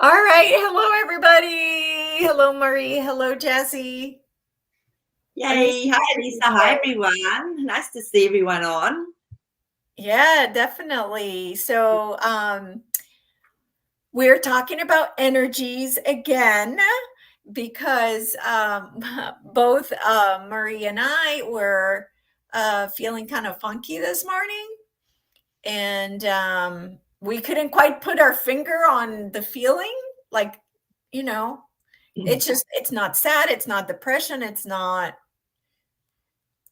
All right. Hello, everybody. Hello, Maree. Hello, Jesse. Yay. Hi, Elisa. Hi, everyone. Nice to see everyone on. Yeah, definitely. So, we're talking about energies again because both Maree and I were feeling kind of funky this morning. And we couldn't quite put our finger on the feeling. Like, you know, it's not sad, it's not depression, it's not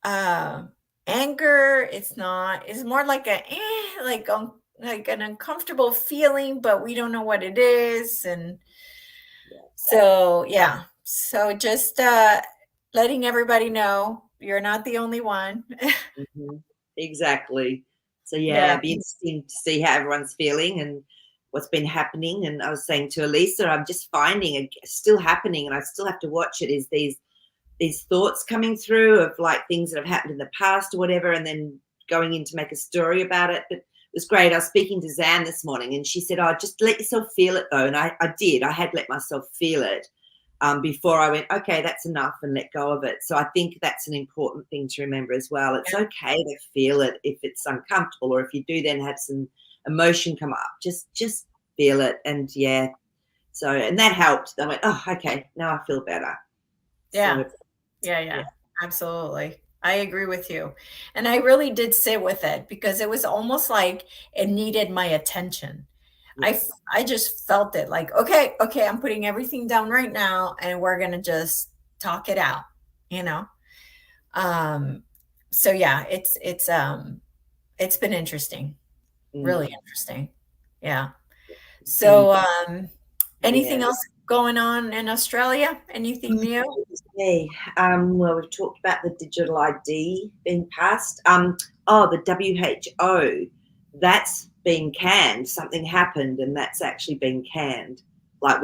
uh anger, it's more like like an uncomfortable feeling, but we don't know what it is. And so yeah, so just letting everybody know you're not the only one. Exactly. So, Yeah. it'd be interesting to see how everyone's feeling and what's been happening. And I was saying to Elisa, I'm just finding it still happening, and I still have to watch it. Is these thoughts coming through of like things that have happened in the past or whatever, and then going in to make a story about it. But it was great. I was speaking to Zan this morning, and she said, "Oh, just let yourself feel it, though." And I did. I had let myself feel it before I went, okay, that's enough, and let go of it. So I think that's an important thing to remember as well. It's okay to feel it if it's uncomfortable, or if you do then have some emotion come up. Just feel it, and So and that helped. I went, oh, okay, now I feel better. Yeah. So, Yeah, absolutely. I agree with you. And I really did sit with it because it was almost like it needed my attention. yes. I just felt it like, okay, I'm putting everything down right now and we're going to just talk it out, you know? Um, so yeah, it's been interesting, Mm, really interesting. Yeah. and So, yeah. anything else going on in Australia? Anything new? Okay. Well, we've talked about the digital ID being passed. The WHO, that's been canned. Something happened, and that's actually been canned. Like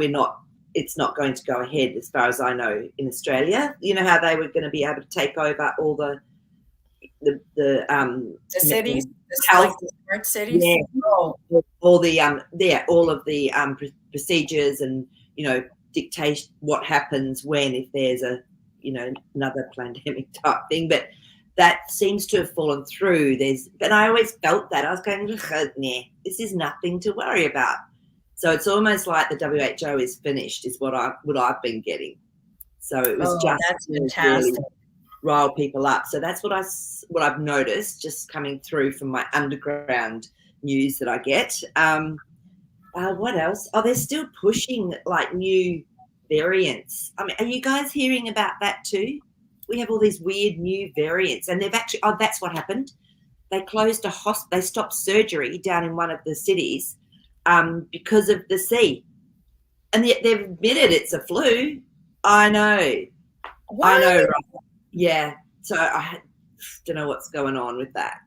it's not going to go ahead, as far as I know, in Australia. You know how they were going to be able to take over all the The cities, like health, the smart cities? yeah, Oh, all of the procedures, and dictate what happens when, if there's another pandemic type thing. But that seems to have fallen through. But I always felt that I was going, nah, this is nothing to worry about. So it's almost like the WHO is finished, is what I've been getting. So it was oh, just that's to really fantastic. rile people up. So that's what I've noticed, just coming through from my underground news that I get. What else? Oh, they're still pushing like new variants. I mean, are you guys hearing about that too? We have all these weird new variants, and they've actually. Oh, that's what happened. They closed a hospital. They stopped surgery down in one of the cities because of the sea, and yet they've admitted it's a flu. I know. I know. What? Right? Yeah. So I don't know what's going on with that.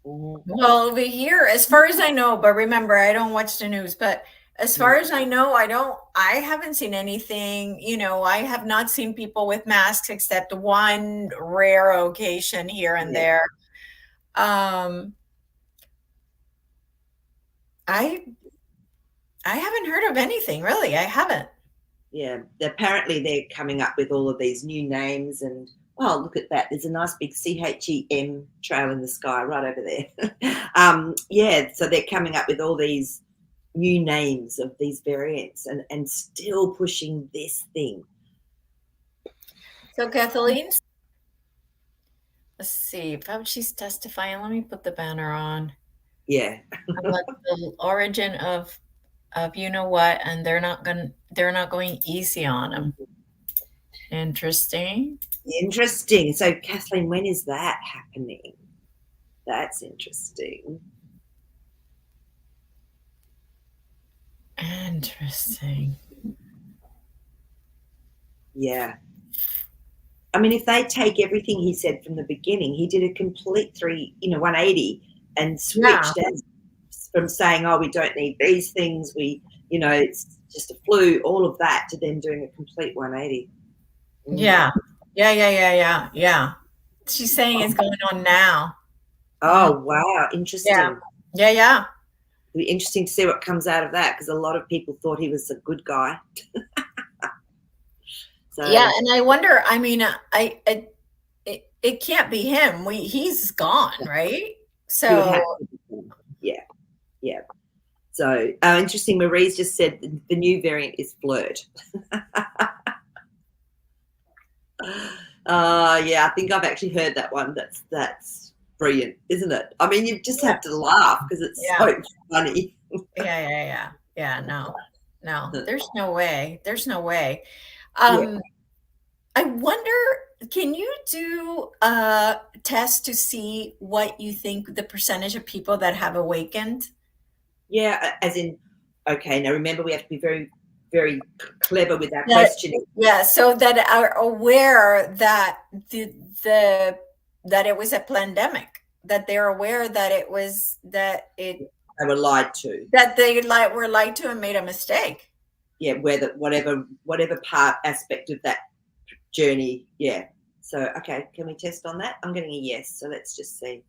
Well, over here, as far as I know, but remember, I don't watch the news, but as far as I know, I haven't seen anything, I have not seen people with masks except one rare occasion here and Yeah. there. Um, I I haven't heard of anything really. I haven't. Yeah, apparently they're coming up with all of these new names, and look at that, there's a nice big CHEM trail in the sky right over there. So they're coming up with all these new names of these variants, and still pushing this thing. So Kathleen, let's see. Fauci's testifying. Let me put the banner on. Yeah. About the origin of you know what, and they're not going easy on them. Interesting. Interesting. So Kathleen, when is that happening? That's interesting. Interesting. Yeah. I mean, if they take everything he said from the beginning, he did a complete 180, and Yeah. switched from saying, "Oh, we don't need these things. It's just a flu," all of that, to then doing a complete 180. Yeah. Yeah. She's saying it's going on now. Mm, Oh, wow, yeah. interesting. Yeah. be interesting to see what comes out of that, because a lot of people thought he was a good guy. So Yeah, and I wonder, I mean, it can't be him. He's gone, right? he would So have to be, yeah, yeah. So interesting. Maree's just said the new variant is flirt. Yeah, I think I've actually heard that one. That's brilliant, isn't it? I mean, you just yeah, have to laugh because it's yeah, so funny. yeah. No, there's no way. There's no way. Yeah, Um, I wonder, can you do a test to see what you think the percentage of people that have awakened? yeah. As in, okay. Now remember, we have to be very, very clever with our That questioning. Yeah, so that are aware that the that it was a pandemic, that they're aware that it was They were lied to. that they were lied to and made a mistake. Yeah, whether whatever part aspect of that journey. Yeah. So okay, can we test on that? I'm getting a yes. So let's just see.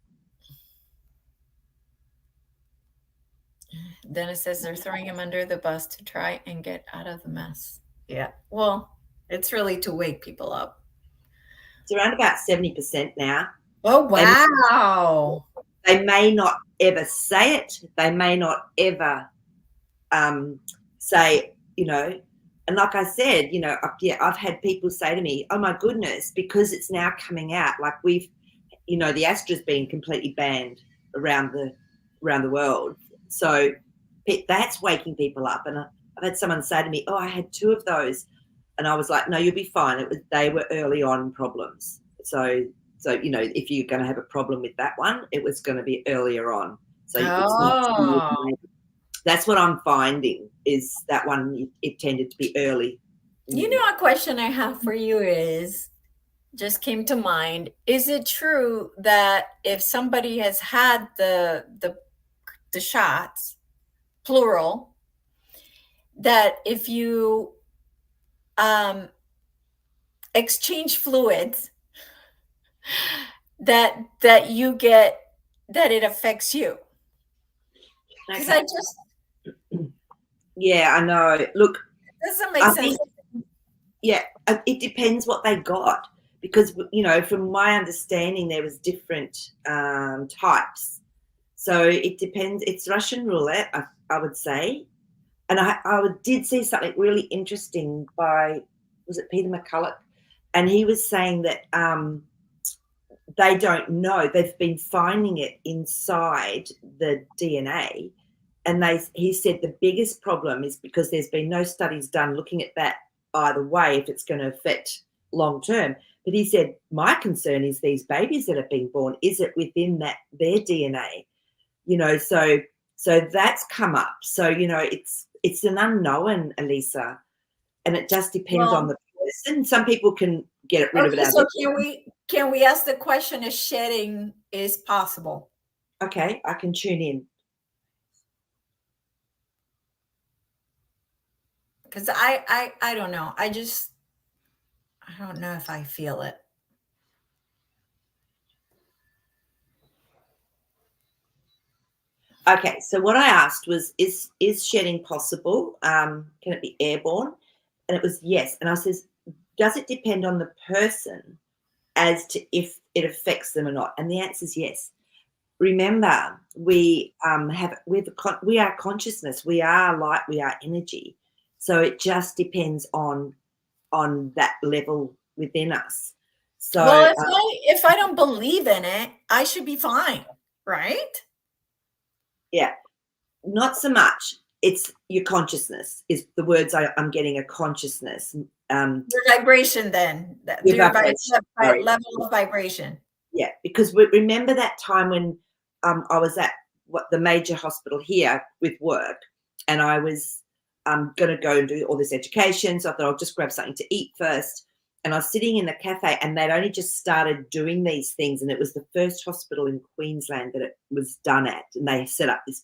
Then it says they're throwing him under the bus to try and get out of the mess. Yeah. Well, it's really to wake people up. It's around about 70% now. Oh, They wow. they may not ever say it. They may not ever say, and like I said, I've had people say to me, oh my goodness, because it's now coming out, like the Astra's been completely banned around the world. So that's waking people up. And I've had someone say to me, oh, I had 2 of those. And I was like, no, you'll be fine. They were early on problems. So if you're going to have a problem with that one, it was going to be earlier on. So it's not. Oh. That's what I'm finding, is that one, it tended to be early. You know, a question I have for you just came to mind. Is it true that if somebody has had the shots, plural, that if you exchange fluids, that you get that it affects you? Because Okay. Yeah, I know. Look, doesn't make I sense. think, yeah, it depends what they got, because from my understanding, there was different types. So it depends. It's Russian roulette, I would say. And I did see something really interesting was it Peter McCulloch? And he was saying that they don't know. They've been finding it inside the DNA. And he said the biggest problem is because there's been no studies done looking at that either way, if it's going to affect long term. But he said, my concern is these babies that have been born, is it within their DNA? So that's come up. So, it's an unknown, Elisa, and it just depends on Well, the person. Some people can get rid of it okay, out of so their. can we ask the question if shedding is possible? Okay, I can tune in. Because I don't know. I don't know if I feel it. Okay, so what I asked was, is shedding possible? Can it be airborne? And it was yes. And I says, does it depend on the person as to if it affects them or not? And the answer is yes. Remember, we are consciousness. We are light. We are energy. So it just depends on that level within us. So Well, if I don't believe in it, I should be fine, right? yeah, not so much. It's your consciousness is the words I'm getting. A consciousness. Your vibration, then Your your vibration. Sorry. level of vibration. Yeah, because remember that time when I was at the major hospital here with work, and I was going to go and do all this education. So I thought I'll just grab something to eat first. And I was sitting in the cafe, and they'd only just started doing these things, and it was the first hospital in Queensland that it was done at, and they set up this.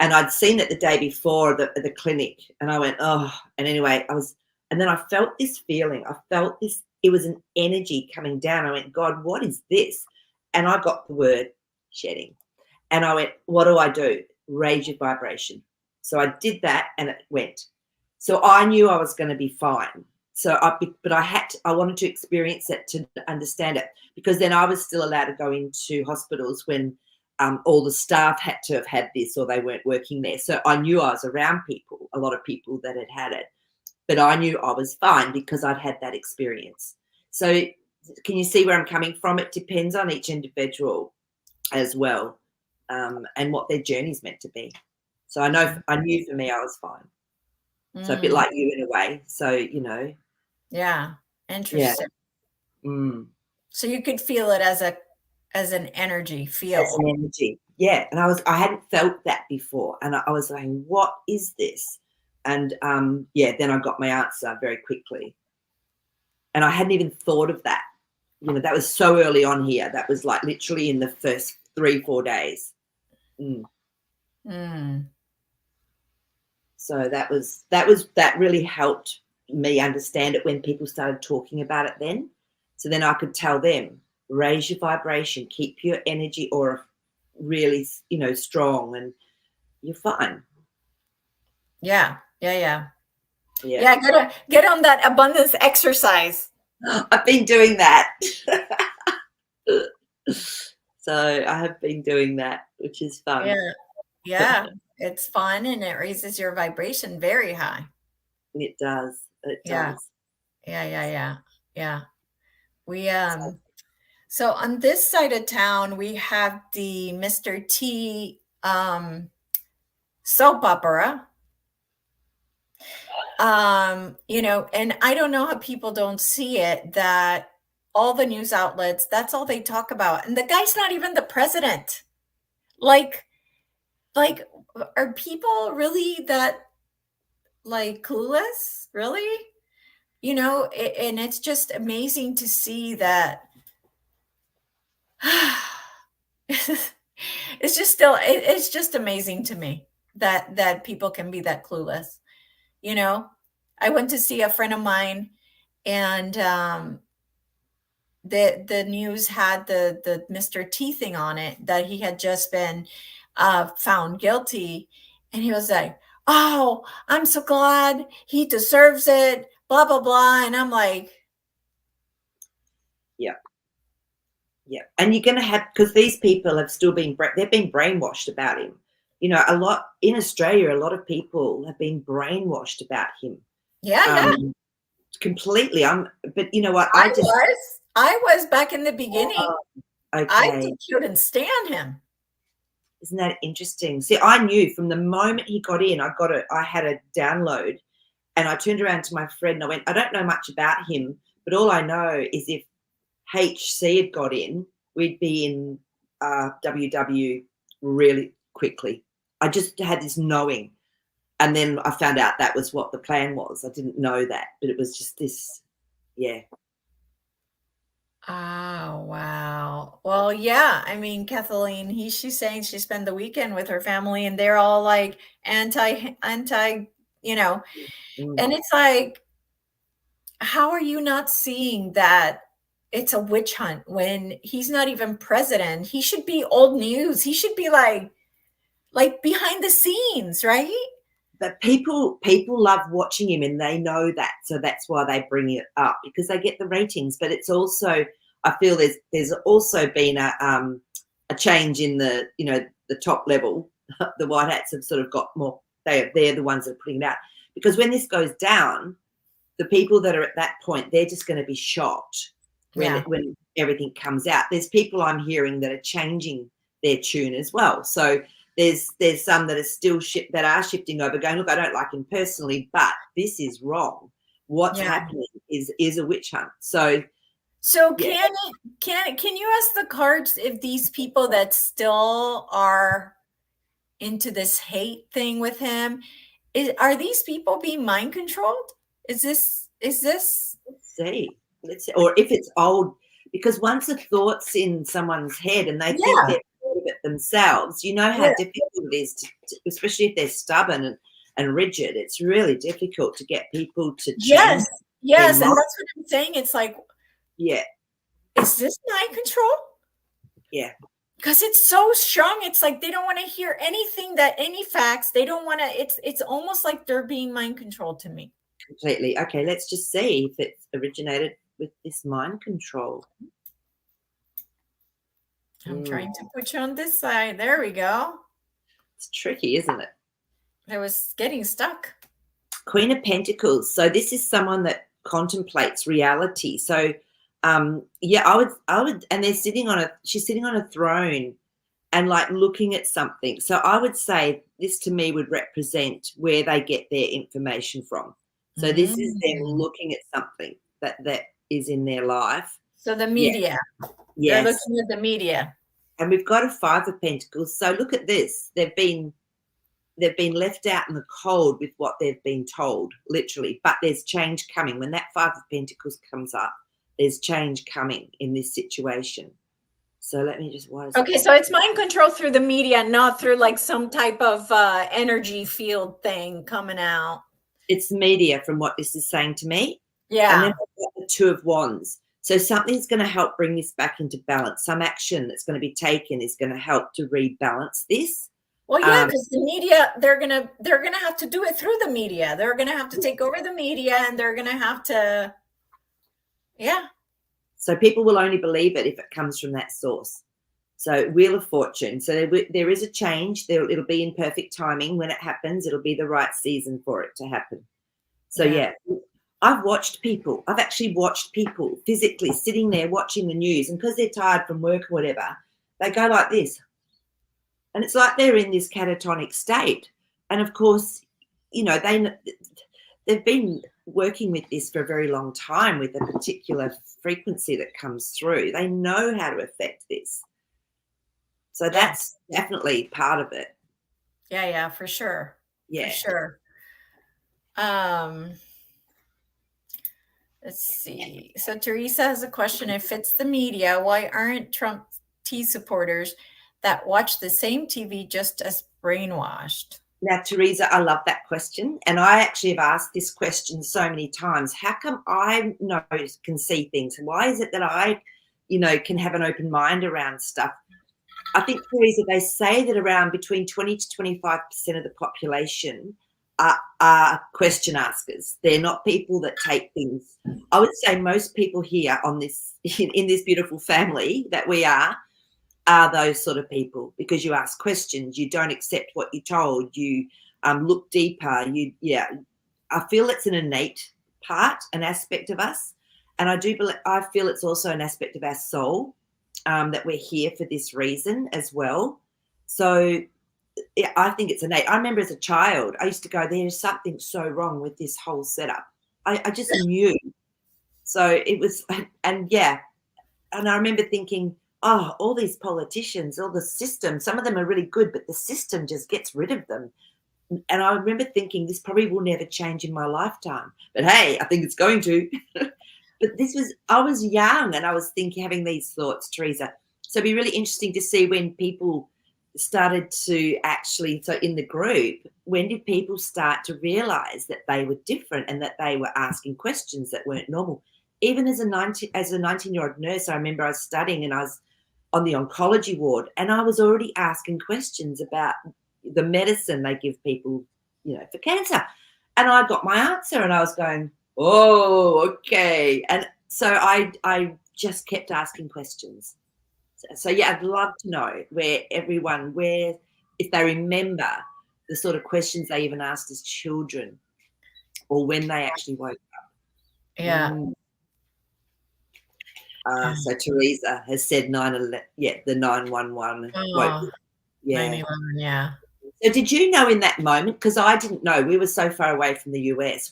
And I'd seen it the day before at the clinic, and I went, oh. And anyway, and then I felt this feeling. I felt this. It was an energy coming down. I went, God, what is this? And I got the word shedding. And I went, what do I do? raise your vibration. So I did that and it went. So I knew I was going to be fine. But I wanted to experience it to understand it, because then I was still allowed to go into hospitals when all the staff had to have had this or they weren't working there. So I knew I was around people, a lot of people that had it, but I knew I was fine because I'd had that experience. So can you see where I'm coming from? It depends on each individual as well, and what their journey's meant to be. So I knew for me I was fine. So a bit like you in a way. So, Yeah. yeah. Interesting. Mm. So you could feel it as an energy As feel. an energy. Yeah. And I hadn't felt that before. And I was like, what is this? And then I got my answer very quickly. And I hadn't even thought of that. That was so early on here. That was like literally in the first 3-4 days. So that really helped me understand it when people started talking about it then. So then I could tell them, raise your vibration, keep your energy aura really, strong, and you're fine. Yeah. Yeah. Get on that abundance exercise. I've been doing that. So I have been doing that, which is fun. Yeah. It's fun and it raises your vibration very high. It does. It does. Yeah. We so on this side of town we have the Mr. T soap opera. And I don't know how people don't see it, that all the news outlets, that's all they talk about. And the guy's not even the president. Like, are people really that clueless? Really? And it's just amazing to see that. It's just amazing to me that people can be that clueless. I went to see a friend of mine, and the news had the Mr. T thing on it, that he had just been found guilty, and he was like, "Oh, I'm so glad, he deserves it, blah blah blah," and I'm like, yeah. And you're going to have, because these people have still been they've been brainwashed about him. A lot in Australia, a lot of people have been brainwashed about him. Yeah. Completely. But you know what? I was back in the beginning. Okay. I couldn't stand him. Isn't that interesting? See, I knew from the moment he got in, I had a download, and I turned around to my friend and I went, I don't know much about him, but all I know is if HC had got in, we'd be in WW really quickly. I just had this knowing. And then I found out that was what the plan was. I didn't know that, but it was just this, yeah. Oh, wow. Well, yeah. I mean, Kathleen, she's saying she spent the weekend with her family and they're all like anti, and it's like, how are you not seeing that it's a witch hunt when he's not even president? He should be old news. He should be like behind the scenes, right? But people love watching him, and they know that, so that's why they bring it up, because they get the ratings. But it's also, I feel there's also been a change in the the top level. The white hats have sort of got more. They're the ones that are putting it out, because when this goes down, the people that are at that point, they're just going to be shocked when everything comes out. There's people I'm hearing that are changing their tune as well. So there's some that are still shifting over, going, look, I don't like him personally, but this is wrong. What's happening is a witch hunt. So can you ask the cards if these people that still are into this hate thing with him, are these people being mind controlled? Is this let's see, or if it's old, because once a thought's in someone's head and they think they're of it themselves, how difficult it is to, especially if they're stubborn and rigid. It's really difficult to get people to change. Yes, and that's what I'm saying. It's like, yeah, is this mind control? Yeah, because it's so strong. It's like they don't want to hear anything, that any facts. They don't want to. It's almost like they're being mind controlled to me. Completely. Okay, let's just see if it's originated with this mind control. I'm trying to put you on this side. There we go. It's tricky, isn't it? I was getting stuck. Queen of Pentacles. So this is someone that contemplates reality. So yeah, I would, and she's sitting on a throne and like looking at something. So I would say this to me would represent where they get their information from. So this is them looking at something that is in their life. So the media. Yes. They're looking at the media. And we've got a Five of Pentacles. So look at this. They've been left out in the cold with what they've been told, literally. But there's change coming. When that Five of Pentacles comes up, there's change coming in this situation. So let me just, okay, so it's mind control through the media, not through like some type of energy field thing coming out. It's media from what this is saying to me. Yeah. And then I've got the Two of Wands. So something's going to help bring this back into balance. Some action that's going to be taken is going to help to rebalance this. Well, yeah, because the media, they're gonna have to do it through the media. They're gonna have to take over the media, and they're gonna have to, yeah. So people will only believe it if it comes from that source. So Wheel of Fortune. So there is a change. It'll be in perfect timing. When it happens, it'll be the right season for it to happen. So yeah. I've actually watched people physically sitting there watching the news, and because they're tired from work or whatever, they go like this. And it's like they're in this catatonic state. And of course, you know, they've been working with this for a very long time with a particular frequency that comes through. They know how to affect this. So that's definitely part of it. Yeah, for sure. Yeah. For sure. Let's see. So Teresa has a question. If it's the media, why aren't Trump T supporters that watch the same TV just as brainwashed? Now, Teresa, I love that question. And I actually have asked this question so many times. How come I can see things? Why is it that I, can have an open mind around stuff? I think, Teresa, they say that around between 20 to 25% of the population are question askers. They're not people that take things. I would say most people here on this, in this beautiful family that we are those sort of people, because you ask questions, you don't accept what you're told, you look deeper. I feel it's an innate part, an aspect of us, and I feel it's also an aspect of our soul, that we're here for this reason as well. So yeah, I think it's innate. I remember as a child, I used to go, there's something so wrong with this whole setup. I just knew. So it was, and I remember thinking, oh, all these politicians, all the system, some of them are really good, but the system just gets rid of them. And I remember thinking, this probably will never change in my lifetime. But hey, I think it's going to. But I was young and I was having these thoughts, Teresa. So it'd be really interesting to see when people started to actually, so in the group, when did people start to realize that they were different and that they were asking questions that weren't normal? Even as a 19-year-old nurse, I remember I was studying and I was on the oncology ward, and I was already asking questions about the medicine they give people, for cancer. And I got my answer and I was going, oh, okay. And so I just kept asking questions. So I'd love to know if they remember the sort of questions they even asked as children or when they actually woke up. Yeah. So Teresa has said the 911. Oh, yeah. 911, yeah. So did you know in that moment? Because I didn't know. We were so far away from the US.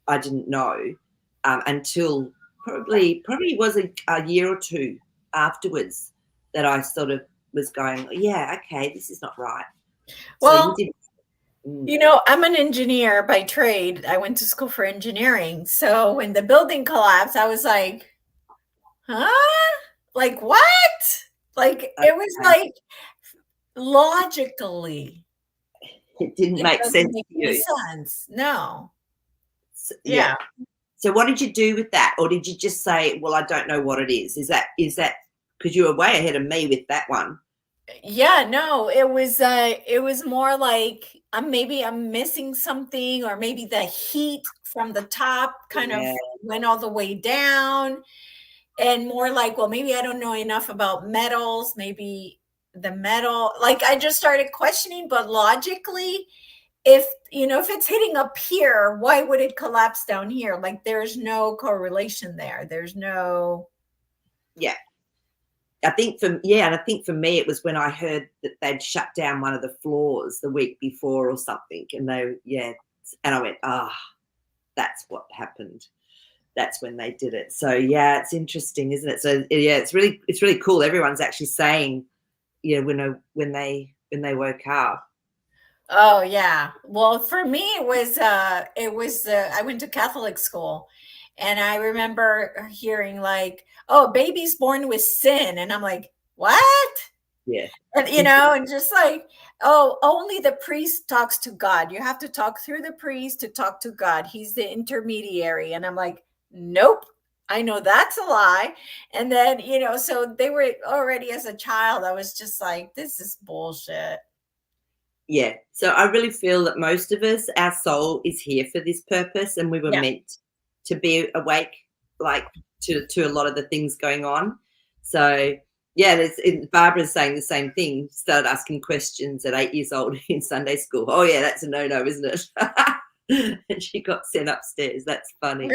I didn't know until probably was a year or two afterwards that I sort of was going, yeah, okay, this is not right. Well, I'm an engineer by trade. I went to school for engineering. So when the building collapsed, I was like, huh? Like what? Like it was like logically. It didn't make sense to you. No. Yeah. So what did you do with that? Or did you just say, well, I don't know what it is? Is that because you were way ahead of me with that one. Yeah, no, it was more like maybe I'm missing something, or maybe the heat from the top kind of Yeah, went all the way down, and more like, well, maybe I don't know enough about metals, maybe the metal, like I just started questioning, but logically, if if it's hitting up here, why would it collapse down here? Like there's no correlation there. There's no. yeah. And I think for me it was when I heard that they'd shut down one of the floors the week before or something, and and I went, that's what happened. That's when they did it. So yeah, it's interesting, isn't it? So yeah, it's really cool. Everyone's actually saying, when they woke up. Oh yeah. Well, for me it was I went to Catholic school, and I remember hearing like, "Oh, baby's born with sin." And I'm like, "What?" Yeah. And and just like, "Oh, only the priest talks to God. You have to talk through the priest to talk to God. He's the intermediary." And I'm like, "Nope. I know that's a lie." And then, so they were already, as a child, I was just like, "This is bullshit." Yeah. So I really feel that most of us, our soul is here for this purpose, and we were Yeah. meant to be awake, like to a lot of the things going on. So yeah, Barbara's saying the same thing. Started asking questions at 8 years old in Sunday school. Oh yeah, that's a no-no, isn't it? And she got sent upstairs. That's funny.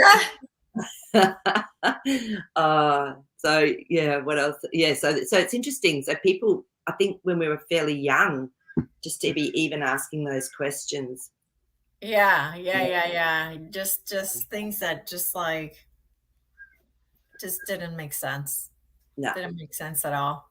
So yeah, what else? Yeah, so it's interesting. So people, I think when we were fairly young, just to be even asking those questions. Yeah. Just things that just like just didn't make sense. No, Didn't make sense at all.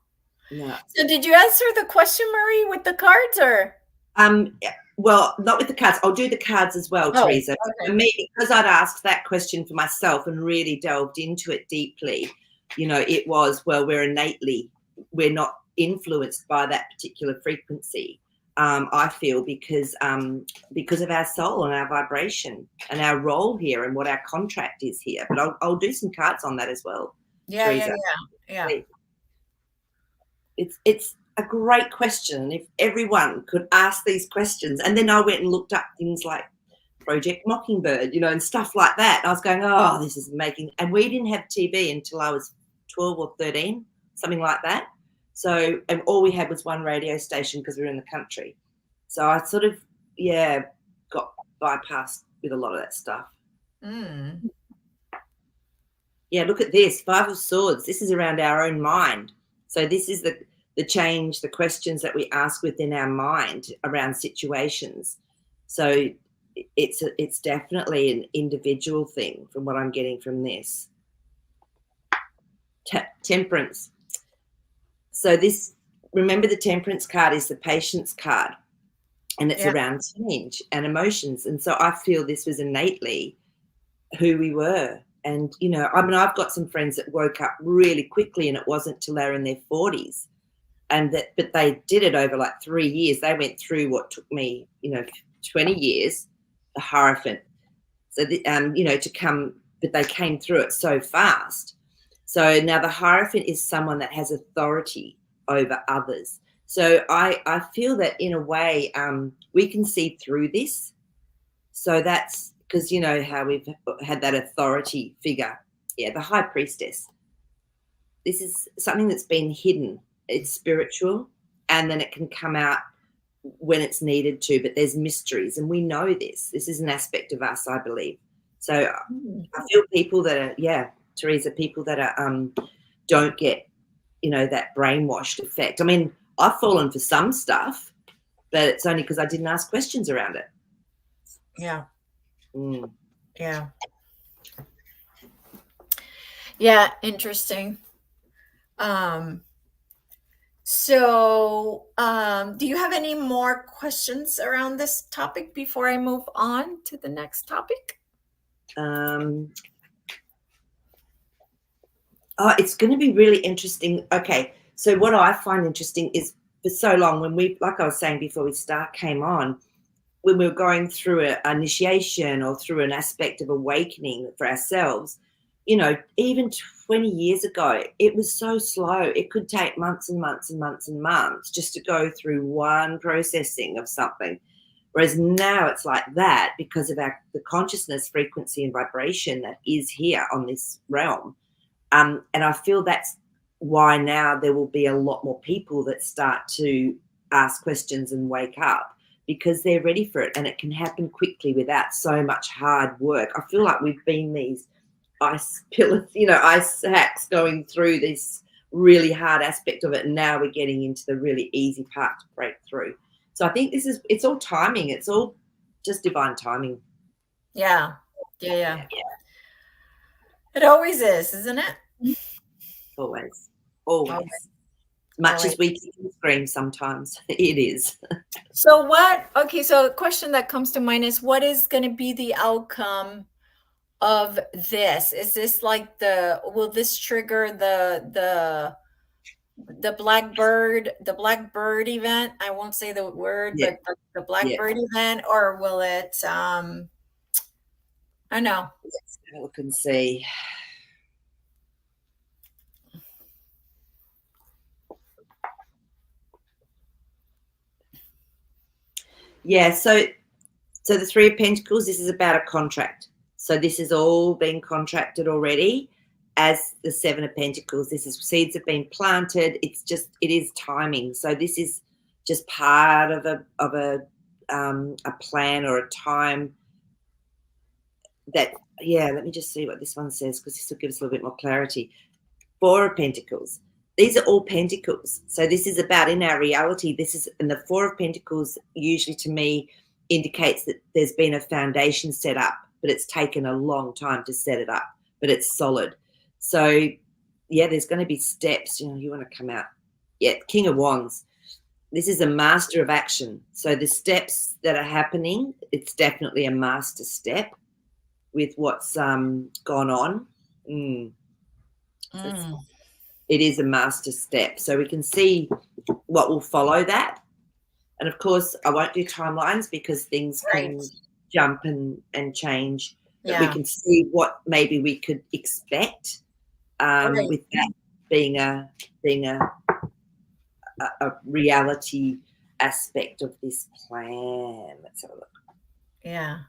no. So did you answer the question, Marie, with the cards, or? Yeah, well, not with the cards. I'll do the cards as well, Oh, Teresa. For okay. me, because I'd asked that question for myself and really delved into it deeply, it was, well, we're not influenced by that particular frequency. I feel because of our soul and our vibration and our role here and what our contract is here. But I'll do some cards on that as well, Yeah. Teresa. Yeah. It's a great question. If everyone could ask these questions, and then I went and looked up things like Project Mockingbird, and stuff like that. And I was going, oh, this is making. And we didn't have TV until I was 12 or 13, something like that. So, and all we had was one radio station because we were in the country. So I sort of, got bypassed with a lot of that stuff. Mm. Yeah, look at this, 5 of Swords. This is around our own mind. So this is the change, the questions that we ask within our mind around situations. So it's definitely an individual thing from what I'm getting from this. Temperance. So remember the Temperance card is the Patience card, and it's Yeah. around change and emotions. And so I feel this was innately who we were. And, I've got some friends that woke up really quickly, and it wasn't till they're in their 40s. But they did it over like 3 years. They went through what took me, 20 years, the Hierophant. So, to come, but they came through it so fast. So now the Hierophant is someone that has authority over others. So I feel that in a way we can see through this. So that's because how we've had that authority figure. Yeah, the High Priestess. This is something that's been hidden. It's spiritual, and then it can come out when it's needed to, but there's mysteries, and we know this. This is an aspect of us, I believe. So I feel people that are, Teresa, people that are don't get, that brainwashed effect. I mean, I've fallen for some stuff, but it's only because I didn't ask questions around it. Yeah. Mm. Yeah. Yeah, interesting. So, do you have any more questions around this topic before I move on to the next topic? It's going to be really interesting. Okay, so what I find interesting is for so long when like I was saying before we came on, when we were going through an initiation or through an aspect of awakening for ourselves, even 20 years ago, it was so slow. It could take months and months and months and months just to go through one processing of something. Whereas now it's like that because of the consciousness, frequency, and vibration that is here on this realm. And I feel that's why now there will be a lot more people that start to ask questions and wake up because they're ready for it, and it can happen quickly without so much hard work. I feel like we've been these ice pillars, ice hacks going through this really hard aspect of it, and now we're getting into the really easy part to break through. So I think it's all timing. It's all just divine timing. Yeah. It always is, isn't it? Always. Always. Much as we can scream sometimes, it is. So so the question that comes to mind is, what is going to be the outcome of this? Is this like will this trigger the blackbird event? I won't say the word, Yeah. but the blackbird event, or will it, I don't know. Let's have a look and see. Yeah, so the Three of Pentacles, this is about a contract. So this has all been contracted already. As the Seven of Pentacles, seeds have been planted. It is timing. So this is just part of a plan or a time that, let me just see what this one says, because this will give us a little bit more clarity. Four of Pentacles. These are all pentacles. So this is about, in our reality, and the Four of Pentacles usually to me indicates that there's been a foundation set up, but it's taken a long time to set it up, but it's solid. So there's going to be steps. You want to come out. King of Wands. This is a master of action. So the steps that are happening, it's definitely a master step with what's gone on. It is a master step. So we can see what will follow that. And of course, I won't do timelines because things can jump and change. But we can see what maybe we could expect with that being a reality aspect of this plan. Let's have a look. Yeah.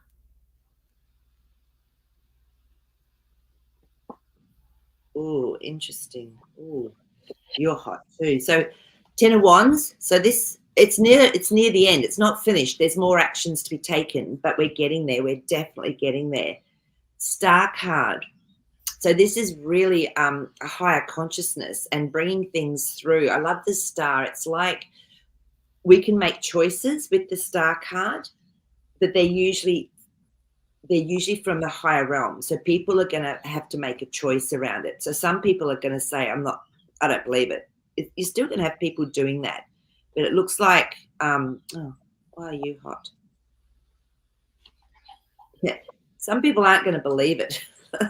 Oh, interesting. Oh, you're hot too. So 10 of Wands. So it's near the end. It's not finished. There's more actions to be taken, but we're getting there. We're definitely getting there. Star card. So this is really a higher consciousness and bringing things through. I love the star. It's like we can make choices with the star card, but they're usually from the higher realm. So people are going to have to make a choice around it. So some people are going to say, I don't believe it. You're still going to have people doing that. But it looks like, why are you hot? Yeah, some people aren't going to believe it.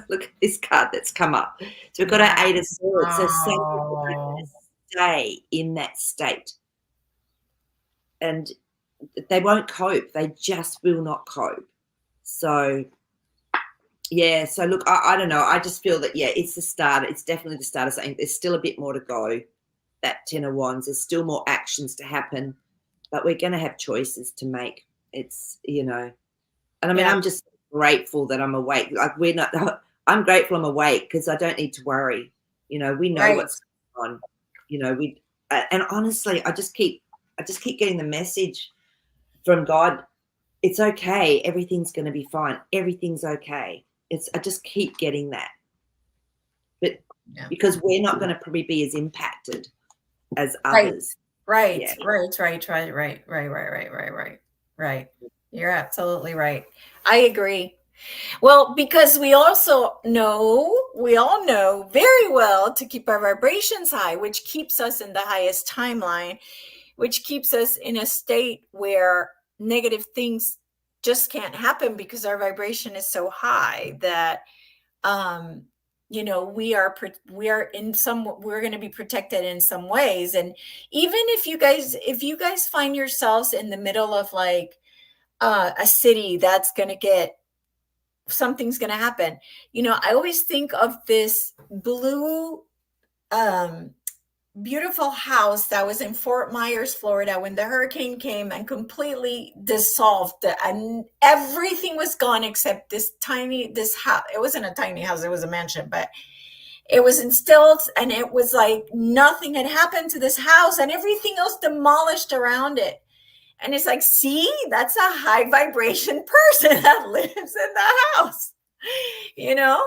Look at this card that's come up. So we've got our Eight of Swords. So some people are going to stay in that state. And they won't cope. They just will not cope. So, so look, I don't know. I just feel that, it's the start. It's definitely the start of something. There's still a bit more to go. That 10 of Wands, there's still more actions to happen, but we're going to have choices to make. It's, and I mean, I'm just grateful that I'm awake. Like I'm grateful I'm awake because I don't need to worry. We know what's going on. And honestly, I just keep getting the message from God. It's okay. Everything's going to be fine. Everything's okay. I just keep getting that. But because we're not going to probably be as impacted as others. Right. You're absolutely right. I agree. Well, because we all know very well to keep our vibrations high, which keeps us in the highest timeline, which keeps us in a state where negative things just can't happen because our vibration is so high that we're going to be protected in some ways. And even if you guys find yourselves in the middle of like a city that's going to get something's going to happen. I always think of this blue, um, beautiful house that was in Fort Myers, Florida, when the hurricane came and completely dissolved and everything was gone except this house. It wasn't a tiny house, it was a mansion, but it was in stilts, and it was like nothing had happened to this house and everything else demolished around it. And it's like, see, that's a high vibration person that lives in the house, you know?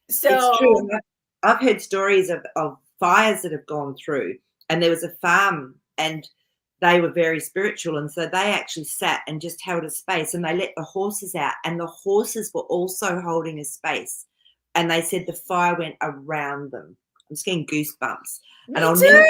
It's true. So, And I've heard stories of fires that have gone through, and there was a farm, and they were very spiritual. And so they actually sat and just held a space, and they let the horses out, and the horses were also holding a space. And they said the fire went around them. I'm just getting goosebumps. And me too.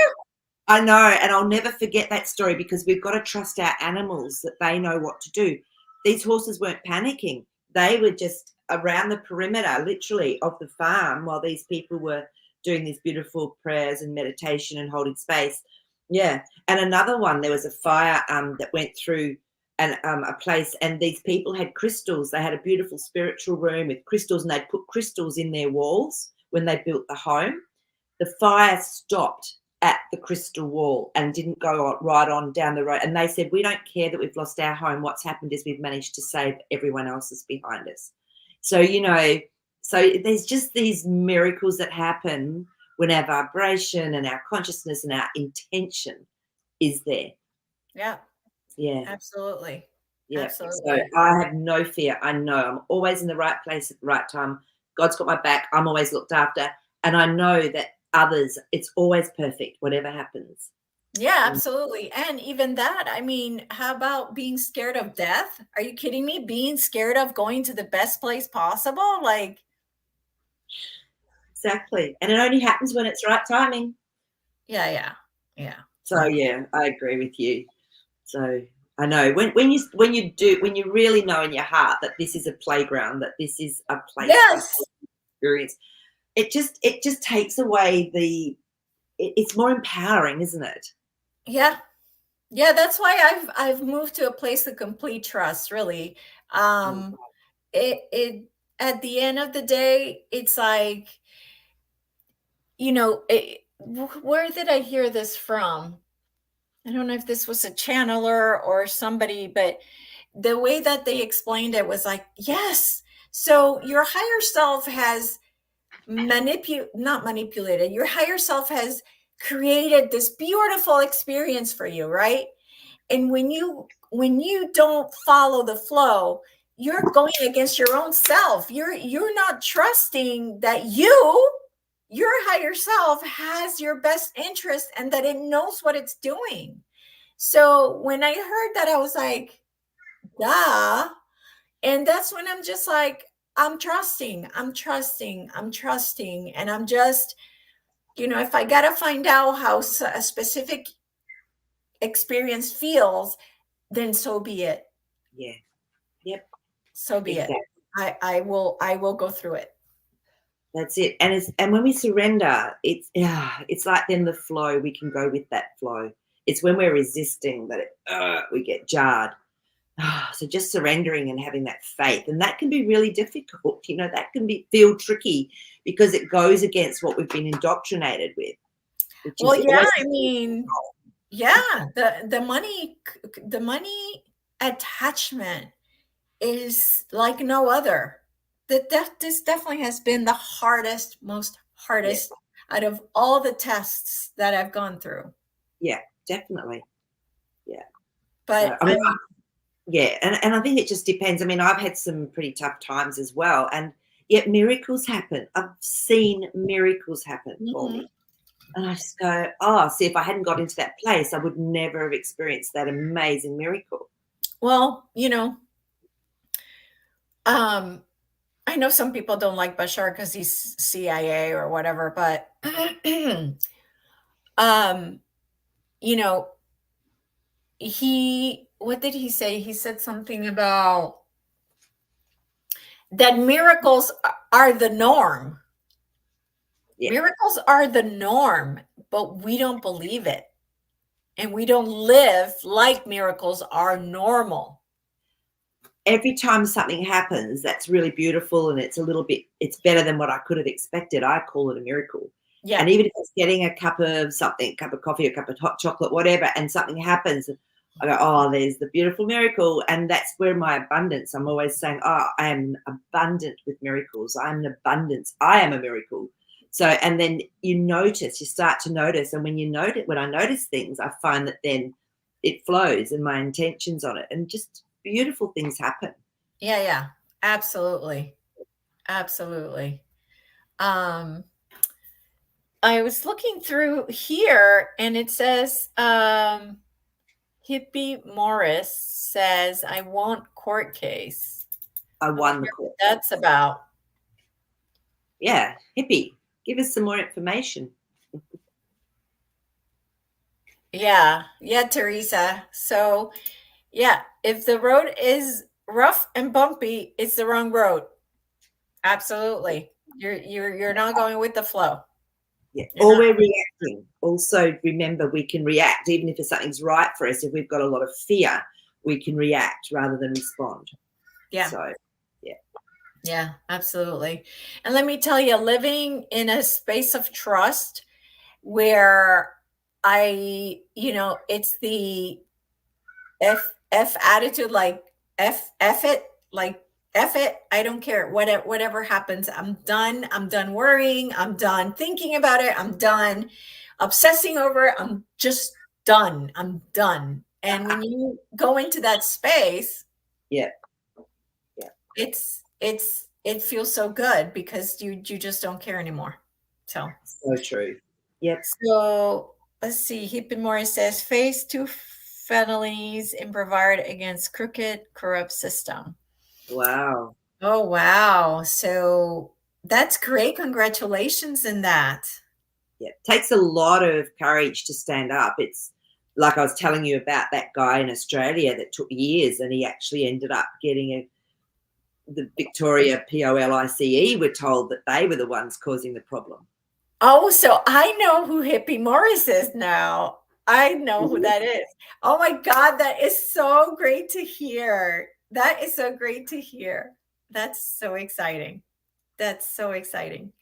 I know, and I'll never forget that story, because we've got to trust our animals that they know what to do. These horses weren't panicking. They were just around the perimeter, literally, of the farm while these people were doing these beautiful prayers and meditation and holding space. Yeah. And another one, there was a fire that went through a place, and these people had crystals. They had a beautiful spiritual room with crystals, and they'd put crystals in their walls when they built the home. The fire stopped at the crystal wall and didn't go right on down the road. And they said, we don't care that we've lost our home. What's happened is we've managed to save everyone else's behind us. So, so there's just these miracles that happen when our vibration and our consciousness and our intention is there. Yeah, Yeah. absolutely. Yeah. So Absolutely. I have no fear. I know I'm always in the right place at the right time. God's got my back. I'm always looked after. And I know that others, it's always perfect, whatever happens. Yeah, absolutely. And even that, I mean, how about being scared of death? Are you kidding me? Being scared of going to the best place possible? Like, Exactly. And it only happens when it's right timing. yeah, yeah, yeah. So yeah, I agree with you. So I know when you really know in your heart that this is a playground, that this is a place for Yes. experience, it just takes away it's more empowering, isn't it? Yeah. Yeah, that's why I've moved to a place of complete trust, really. Mm. It at the end of the day, it's like, where did I hear this from? I don't know if this was a channeler or somebody, but the way that they explained it was like, yes. So your higher self has not manipulated. Your higher self has created this beautiful experience for you, right? And when you don't follow the flow, you're going against your own self. You're not trusting that your higher self has your best interest and that it knows what it's doing. So when I heard that, I was like, duh. And that's when I'm just like, I'm trusting, I'm trusting, I'm trusting. And I'm just, if I got to find out how a specific experience feels, then so be it. Yeah. Yep. So be it. Exactly. I will go through it. That's it. And when we surrender, it's like then the flow, we can go with that flow. It's when we're resisting that we get jarred. So just surrendering and having that faith, and that can be really difficult. That can feel tricky because it goes against what we've been indoctrinated with, which Well, is yeah, always I mean, yeah, the money attachment is like no other. This definitely has been the most yeah, hardest out of all the tests that I've gone through. yeah, definitely, yeah. So But I mean, yeah, and I think it just depends. I mean, I've had some pretty tough times as well, and yet miracles happen. I've seen miracles happen for Mhm. me. And I just go, oh, see, if I hadn't got into that place, I would never have experienced that amazing miracle. Well, um, I know some people don't like Bashar because he's CIA or whatever, but um, you know, what did he say? He said something about that miracles are the norm. Yeah. Miracles are the norm, but we don't believe it. And we don't live like miracles are normal. every time something happens that's really beautiful and it's better than what I could have expected, I call it a miracle. Yeah. And even if it's getting a cup of something, a cup of coffee, a cup of hot chocolate, whatever, and something happens, I go, oh, there's the beautiful miracle. And that's where my abundance, I'm always saying, oh, I am abundant with miracles. I'm an abundance. I am a miracle. So, and then you start to notice. And when I notice things, I find that then it flows and my intentions on it, and just beautiful things happen. Yeah, yeah. Absolutely. Absolutely. Um, I was looking through here and it says, Hippie Morris says, I want court case. I I won the wonder what court. that's about. Yeah, hippie. Give us some more information. Yeah. Yeah, Teresa. So, yeah, if the road is rough and bumpy, it's the wrong road. Absolutely. You're not going with the flow. Yeah. You're Or not. we're reacting. Also, remember, we can react even if something's right for us. If we've got a lot of fear, we can react rather than respond. Yeah. So, yeah. Yeah, absolutely. And let me tell you, living in a space of trust where it's the F attitude, like F it, like F it. I don't care. Whatever happens, I'm done. I'm done worrying. I'm done thinking about it. I'm done obsessing over it. I'm just done. I'm done. And when you go into that space, Yeah. Yeah. it feels so good because you just don't care anymore. So True. Yep. so let's see. Hippimori says phase two felonies in Brevard against crooked, corrupt system. Wow. Oh wow. So that's great. Congratulations in that. Yeah. It takes a lot of courage to stand up. It's like I was telling you about that guy in Australia that took years, and he actually ended up getting the Victoria POLICE were told that they were the ones causing the problem. Oh, so I know who Hippie Morris is now. I know who that is. Oh my God, that is so great to hear. That is so great to hear. That's so exciting. That's so exciting.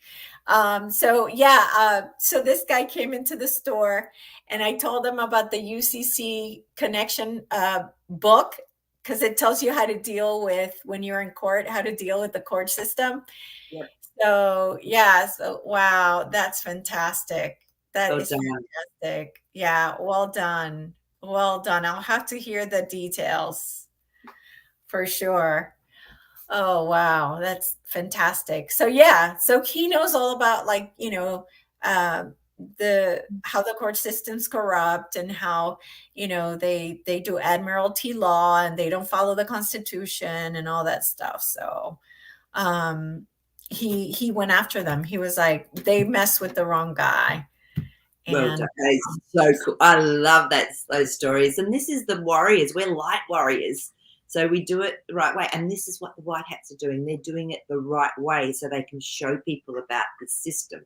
So this guy came into the store and I told him about the UCC connection book because it tells you how to deal with when you're in court, how to deal with the court system. Yep. So yeah, so wow, that's fantastic. That Well is done. fantastic. Yeah, well done. Well done. I'll have to hear the details for sure. Oh wow, that's fantastic. So yeah, so he knows all about uh, the how the court system's corrupt and how they do admiralty law and they don't follow the Constitution and all that stuff. So um, he went after them. He was like, they mess with the wrong guy. Well And done. That is so cool. I love those stories. And this is the warriors. We're light warriors. So we do it the right way. And this is what the white hats are doing. They're doing it the right way so they can show people about the system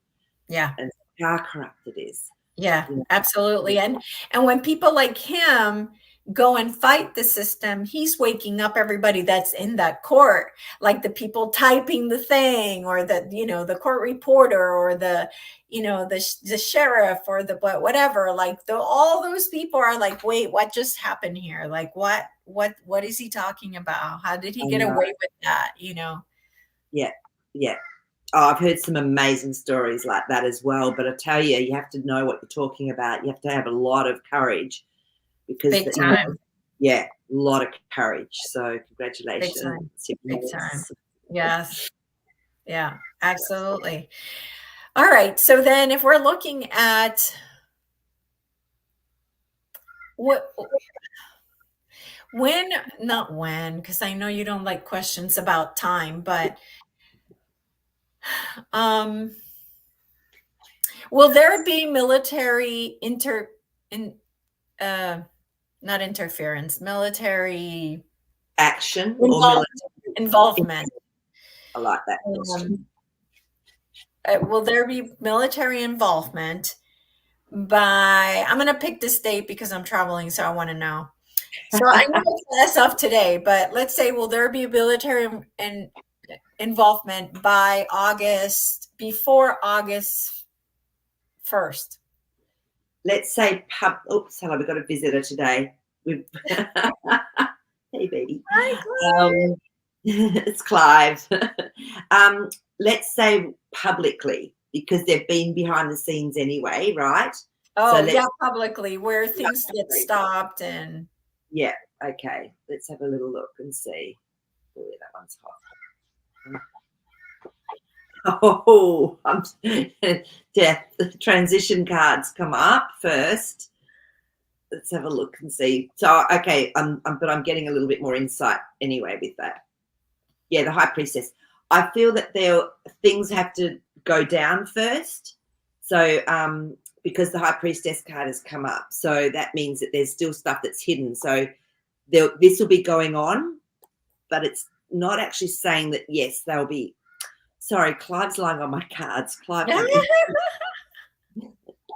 yeah. and how corrupt it is. Yeah, You know? absolutely. And when people like him go and fight the system, he's waking up everybody that's in that court, like the people typing the thing or the court reporter or the sheriff or the whatever, like all those people are like, wait, what just happened here? Like what is he talking about? How did he I get know. away with that? Yeah. Yeah. Oh, I've heard some amazing stories like that as well. But I tell you, you have to know what you're talking about. You have to have a lot of courage because, Big time. yeah, a lot of courage. So Big congratulations. time. Big time. Yes. Yeah, absolutely. All right. So then if we're looking at what not when, because I know you don't like questions about time, but um will there be military in uh not interference, military Action or involvement military? involvement. I like that question. Um, will there be military involvement by I'm going to pick this date because I'm traveling, so I want to know. So I know it's less of today, but let's say, will there be military involvement by before August 1st? Let's say oops, hello, we've got a visitor today. We've hey baby. Hi, Clive. It's Clive. Let's say publicly, because they've been behind the scenes anyway, right? So Oh, yeah, let's publicly, where things get stopped and yeah, okay. Let's have a little look and see. Oh, yeah, that one's hot. Oh, death. The transition cards come up first. Let's have a look and see. So, okay, but I'm getting a little bit more insight anyway with that. Yeah, the high priestess. I feel that things have to go down first. So, because the high priestess card has come up, so that means that there's still stuff that's hidden. So, this will be going on, but it's not actually saying that yes, they'll be. Sorry, Clive's lying on my cards. Clive,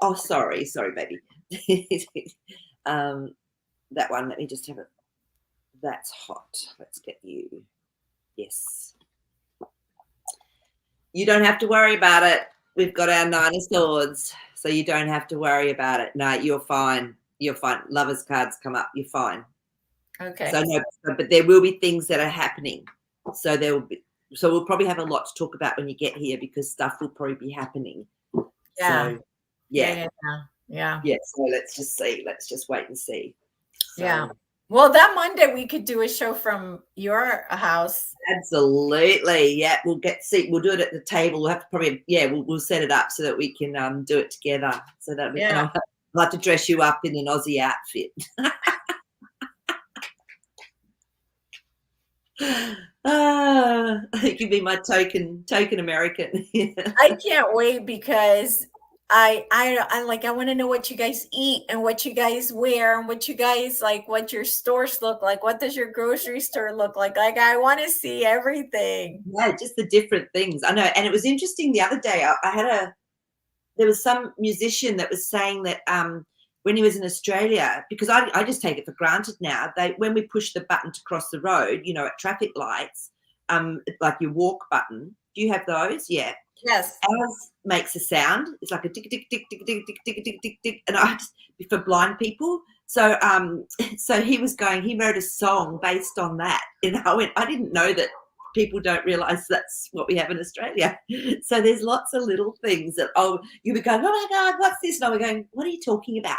oh, sorry, baby. That one. Let me just have it. That's hot. Let's get you. Yes. You don't have to worry about it. We've got our 9 of Swords, so you don't have to worry about it. No, you're fine. You're fine. Lovers cards come up. You're fine. okay. So no, but there will be things that are happening. So there will be. So we'll probably have a lot to talk about when you get here, because stuff will probably be happening. Yeah. So yeah. Yeah. So let's just see. Let's just wait and see. So, Yeah. Well, that Monday we could do a show from your house. Absolutely. Yeah, we'll do it at the table. We'll have to probably we'll set it up so that we can do it together. So that Yeah. I'll have to dress you up in an Aussie outfit. You can be my token American. I can't wait because I want to know what you guys eat and what you guys wear and what you guys like, what your stores look like. What does your grocery store look like? Like, I want to see everything. Yeah, just the different things. I know. And it was interesting the other day. There was some musician that was saying that when he was in Australia, because I just take it for granted now, when we push the button to cross the road, at traffic lights, like your walk button, do you have those? Yeah. Yes. Ours makes a sound. It's like a tick, tick, tick, tick, tick, tick, tick, tick, tick, tick, and for blind people. So, so he wrote a song based on that, and I didn't know that people don't realise that's what we have in Australia. So there's lots of little things that you'll be going, oh my God, what's this? And I'll be going, what are you talking about?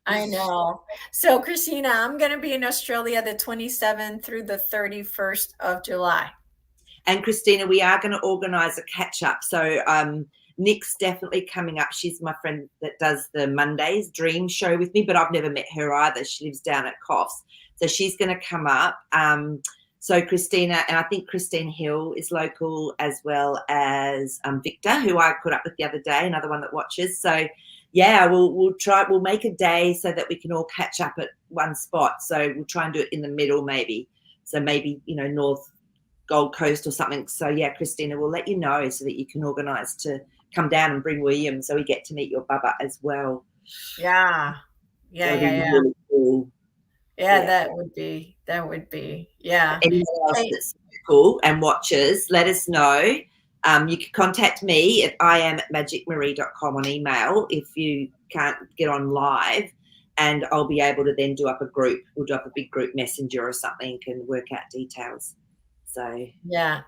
I know. So, Christina, I'm going to be in Australia the 27th through the 31st of July. And Christina, we are going to organise a catch up. So Nick's definitely coming up. She's my friend that does the Mondays Dream show with me, but I've never met her either. She lives down at Coffs. So she's going to come up. So Christina, and I think Christine Hill is local, as well as Victor, who I put up with the other day, another one that watches. So yeah, we'll make a day so that we can all catch up at one spot. So we'll try and do it in the middle, maybe. So maybe, North Gold Coast or something. So yeah, Christina, we'll let you know so that you can organise to come down and bring William, so we get to meet your bubba as well. Yeah. Really cool. Yeah, that would be. Yeah. Anyone else that's cool and watches, let us know. You can contact me at iam@magicmaree.com on email if you can't get on live, and I'll be able to then do up a group. We'll do up a big group messenger or something and work out details. So yeah.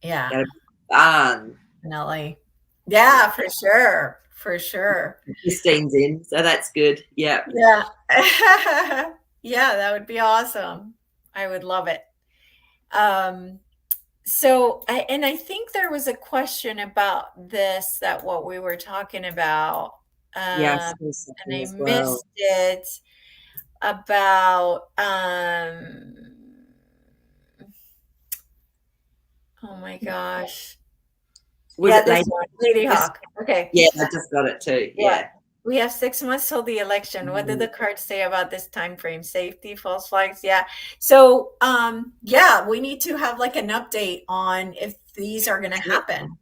That'll be fun. Definitely. Yeah, for sure. Christine's in, so that's good. Yeah. Yeah, that would be awesome. I would love it. So I think there was a question about this, that what we were talking about. Yes, and I missed it about oh my gosh. Was it Lady Hawk. Okay. Yeah, I just got it too. Yeah. We have 6 months till the election. What did the cards say about this time frame? Safety, false flags. Yeah. So we need to have like an update on if these are gonna happen.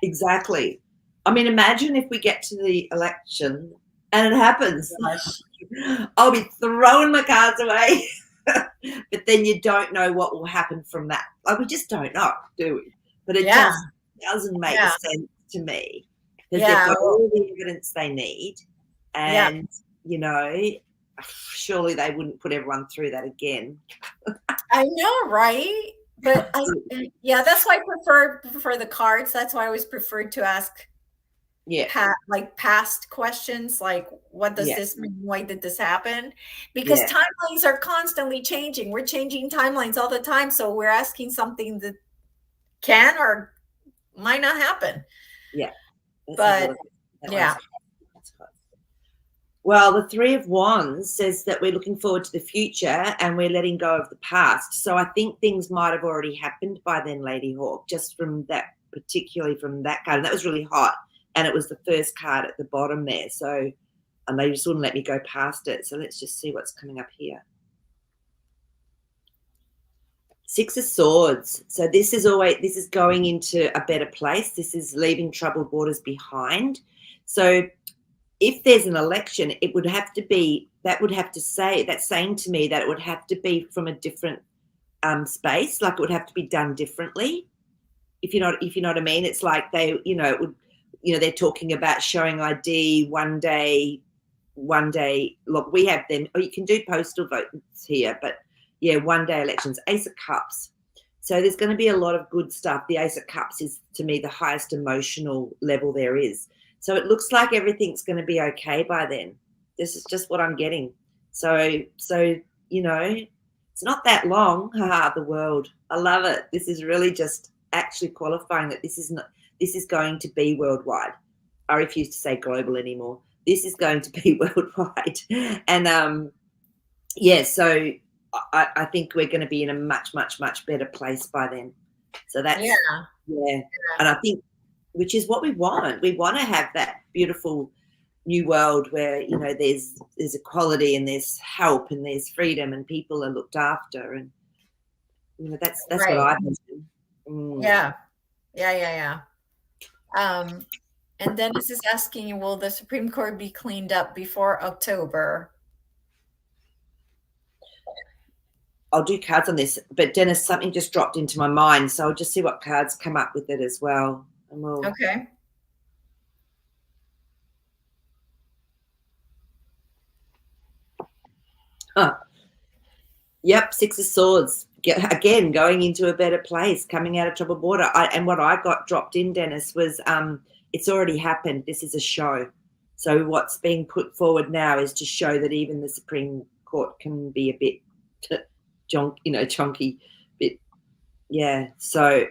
Exactly. I mean, imagine if we get to the election And it happens. Gosh. I'll be throwing my cards away. But then you don't know what will happen from that. Like, we just don't know, do we? But it Yeah. just doesn't make Yeah. sense to me because they've Yeah. got all the evidence they need. Yeah. And, surely they wouldn't put everyone through that again. I know, right? But yeah, that's why I prefer the cards. That's why I always preferred to ask Yeah, past questions, like what does yeah, this mean? Why did this happen? Because yeah, timelines are constantly changing. We're changing timelines all the time, so we're asking something that can or might not happen. yeah. Let's have a But look. That one's yeah, hot. Well, the Three of Wands says that we're looking forward to the future and we're letting go of the past. So I think things might have already happened by then, Lady Hawk, just from that, particularly from that card. And that was really hot. And it was the first card at the bottom there. So, and they just wouldn't let me go past it. So let's just see what's coming up here. Six of Swords. So this is going into a better place. This is leaving troubled waters behind. So if there's an election, it would have to be, that's saying to me that it would have to be from a different space, like it would have to be done differently. If you know what I mean. It's like they're talking about showing ID one day. Look, we have them, or you can do postal votes here, but yeah, one day elections. Ace of Cups. So there's going to be a lot of good stuff. The Ace of Cups is, to me, the highest emotional level there is. So it looks like everything's going to be okay by then. This is just what I'm getting. So it's not that long. The world. I love it. This is really just actually qualifying that this is going to be worldwide. I refuse to say global anymore. This is going to be worldwide. And so I think we're going to be in a much, much, much better place by then. So that's yeah. And I think, which is what we want. We want to have that beautiful new world where there's equality and there's help and there's freedom and people are looked after, and that's right. what I vision. Yeah. And Dennis is asking, will the Supreme Court be cleaned up before October? I'll do cards on this, but Dennis, something just dropped into my mind, so I'll just see what cards come up with it as well. And okay. Yep, Six of Swords. Again, going into a better place, coming out of troubled water. And what I got dropped in, Dennis, was it's already happened. This is a show. So what's being put forward now is to show that even the Supreme Court can be a bit chunky, bit, yeah. So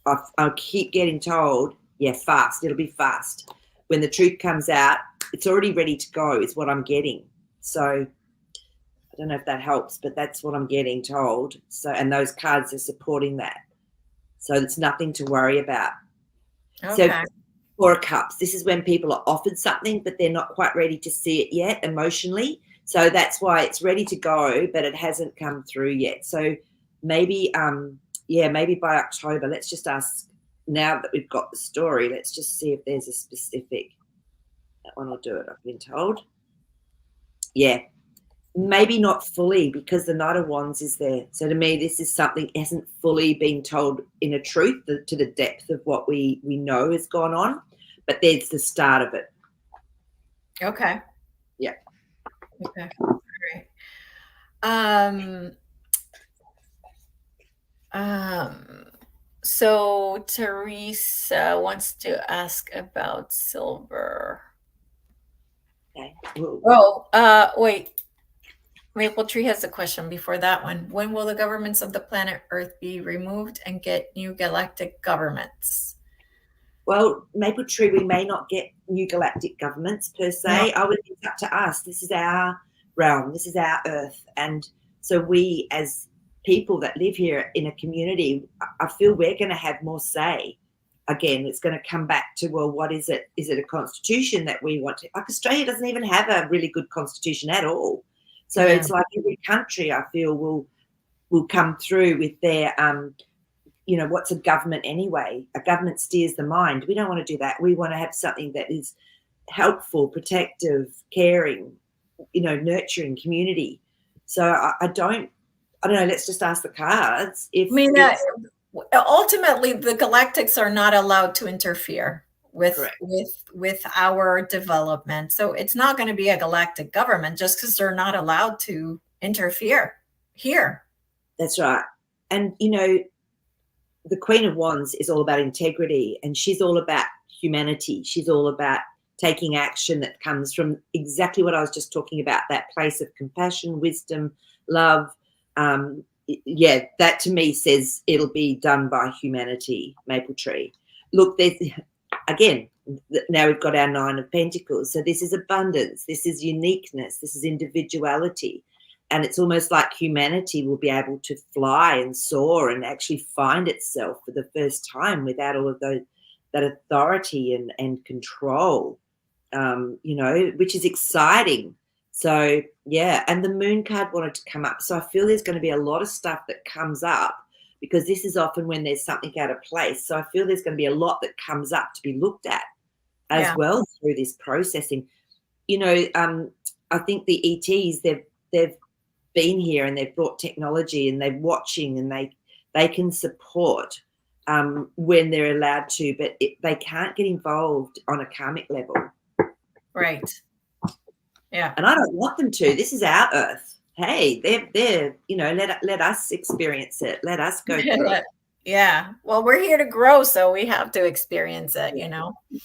I'll keep getting told, fast. It'll be fast. When the truth comes out, it's already ready to go, is what I'm getting. So I don't know if that helps, but that's what I'm getting told. So, and those cards are supporting that. So it's nothing to worry about. Okay. So Four of Cups, this is when people are offered something, but they're not quite ready to see it yet emotionally. So that's why it's ready to go, but it hasn't come through yet. So maybe, maybe by October, let's just ask, now that we've got the story, let's just see if there's a specific, that one will do it, I've been told. Yeah, maybe not fully, because the Knight of Wands is there. So to me, this is something hasn't fully been told in a truth to the depth of what we know has gone on, but there's the start of it. Okay. Yeah. Okay. All right. So Teresa wants to ask about silver. Okay. Oh, wait. Maple Tree has a question before that one. When will the governments of the planet Earth be removed and get new galactic governments? Well, Maple Tree, we may not get new galactic governments per se. No. It's up to us. This is our realm. This is our Earth. And so we, as people that live here in a community, I feel we're going to have more say. Again, it's going to come back to, well, what is it? Is it a constitution that we want to? Like, Australia doesn't even have a really good constitution at all. So it's like every country, I feel, will come through with their what's a government anyway? A government steers the mind. We don't want to do that. We want to have something that is helpful, protective, caring, nurturing community. So I don't know. Let's just ask the cards if I mean, it's ultimately, the galactics are not allowed to interfere with correct. our development. So it's not going to be a galactic government just because they're not allowed to interfere here. That's right. And the Queen of Wands is all about integrity, and she's all about humanity. She's all about taking action that comes from exactly what I was just talking about, that place of compassion, wisdom, love. Yeah, that to me says it'll be done by humanity, Maple Tree. Look, there's again, now we've got our Nine of Pentacles. So this is abundance, this is uniqueness, this is individuality. And it's almost like humanity will be able to fly and soar and actually find itself for the first time without all of that authority and control, which is exciting. So, yeah, and the Moon card wanted to come up. So I feel there's going to be a lot of stuff that comes up because this is often when there's something out of place. So I feel there's going to be a lot that comes up to be looked at as well through this processing. I think the ETs, they've been here and they've brought technology and they're watching and they can support when they're allowed to, but they can't get involved on a karmic level. Right. Yeah. And I don't want them to. This is our Earth. Hey, they're let us experience it. Let us go through it. Yeah. Well, we're here to grow, so we have to experience it,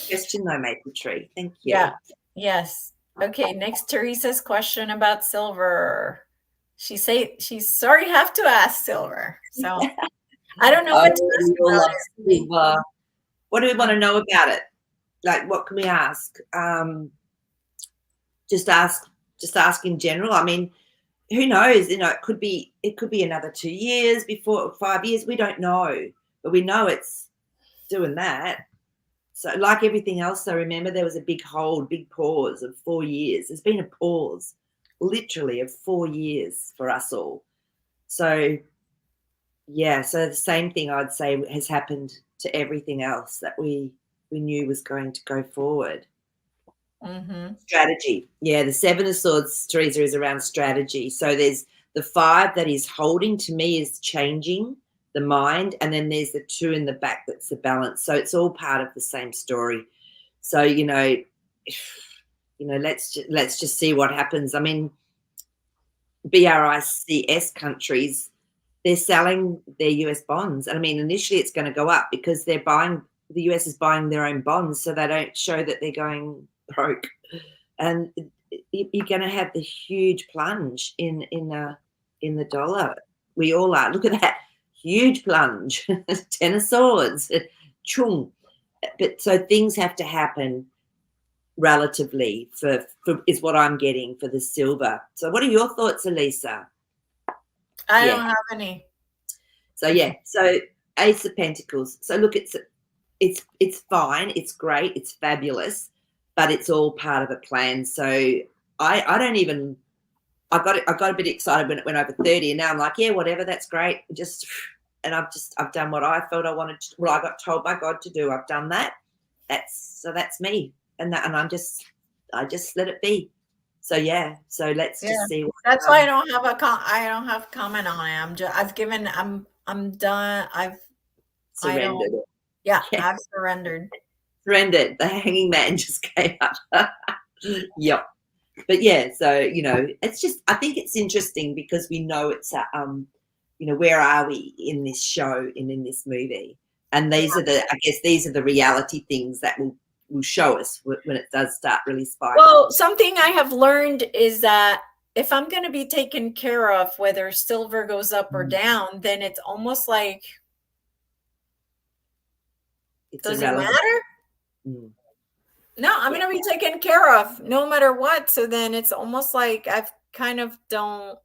Question though, Maple Tree. Thank you. Yeah. Yes. Okay. Next, Teresa's question about silver. She's sorry to have to ask silver. So I don't know what to ask about silver. What do we want to know about it? Like, what can we ask? Just ask in general. I mean, who knows? It could be another 2 years, before 5 years. We don't know, but we know it's doing that. So, like everything else, though, remember there was a big pause of 4 years. There's been a pause, literally, of 4 years for us all. So, yeah. So the same thing I'd say has happened to everything else that we knew was going to go forward. Mm-hmm. Strategy. Yeah, the Seven of Swords, Teresa, is around strategy. So there's the 5 that is holding, to me, is changing the mind, and then there's the 2 in the back that's the balance. So it's all part of the same story. So let's just see what happens. I mean, BRICS countries, they're selling their US bonds, and I mean, initially it's going to go up because the US is buying their own bonds, so they don't show that they're going broke, and you're going to have the huge plunge in the dollar. We all are. Look at that huge plunge. 10 of Swords, chung. But so things have to happen relatively for is what I'm getting for the silver. So what are your thoughts, Elisa? I don't have any. So yeah, so Ace of Pentacles. So look, it's fine, it's great, it's fabulous, but it's all part of a plan. So I don't even. I got a bit excited when it went over 30, and now I'm like, yeah, whatever, that's great. I've done what I felt I wanted to, what I got told by God to do. I've done that. That's me, and I just let it be. So yeah, so let's just see. That's why I don't have a comment on it. I'm done. I've surrendered. I've surrendered. Surrendered. The hanging man just came up. Yep. But yeah, so it's just, I think it's interesting because we know it's where are we in this show and in this movie, and these are the reality things that will show us when it does start really spiking. Well, something I have learned is that if I'm going to be taken care of, whether silver goes up or down, then it's almost like, does it matter? Mm. No, I'm going to be taken care of no matter what. So then it's almost like I've kind of don't.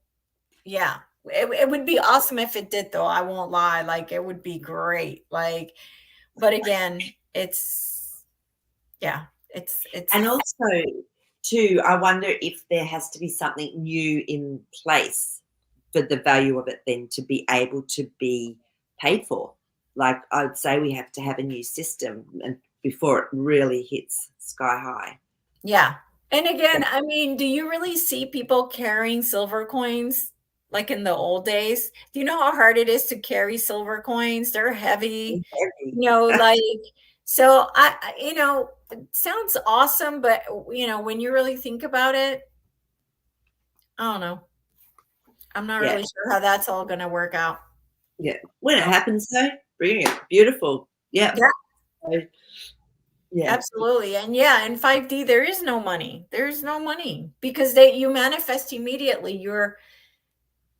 Yeah, it would be awesome if it did, though. I won't lie. Like, it would be great. Like, but again, it's. And also, too, I wonder if there has to be something new in place for the value of it then to be able to be paid for. Like, I'd say we have to have a new system and before it really hits sky high. Yeah. And Yeah. again, I mean, do you really see people carrying silver coins like in the old days? Do you know how hard it is to carry silver coins? They're heavy, Heavy. like, so it sounds awesome, but when you really think about it, I don't know. I'm not Yeah. really sure how that's all going to work out. Yeah. When it So, happens, though, brilliant, beautiful. Yeah. yeah, So, yeah. absolutely. And yeah, in 5D, there is no money. There's no money because you manifest immediately. Your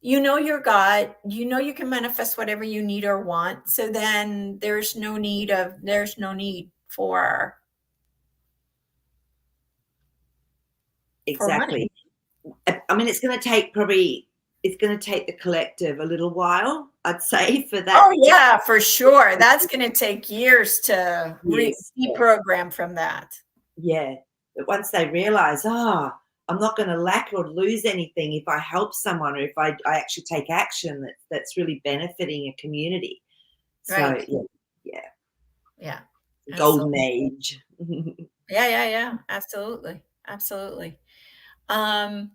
God, you can manifest whatever you need or want. So then there's no need for money. Exactly. I mean, it's going to take the collective a little while, I'd say, for that Oh to yeah, for sure. That's going to take years to years. reprogram from that. Yeah. But once they realize, I'm not going to lack or lose anything if I help someone or if I actually take action that's really benefiting a community. So, Right. yeah, yeah, Yeah. golden Absolutely. age. Yeah, yeah, yeah. Absolutely. Absolutely. Um,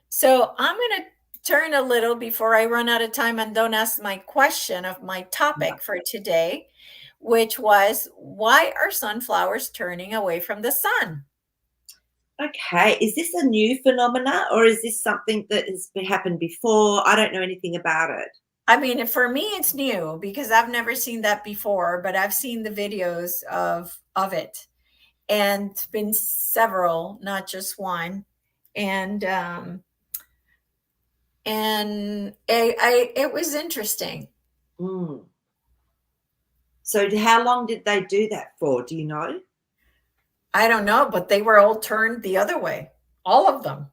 so I'm going to turn a little before I run out of time and don't ask my question of my topic for today, which was why are sunflowers turning away from the sun? Okay, is this a new phenomena or is this something that has happened before? I don't know anything about it. I mean, for me, it's new because I've never seen that before, but I've seen the videos of it, and been several, not just one, and it was interesting. Mm. So, how long did they do that for? Do you know? I don't know, but they were all turned the other way. All of them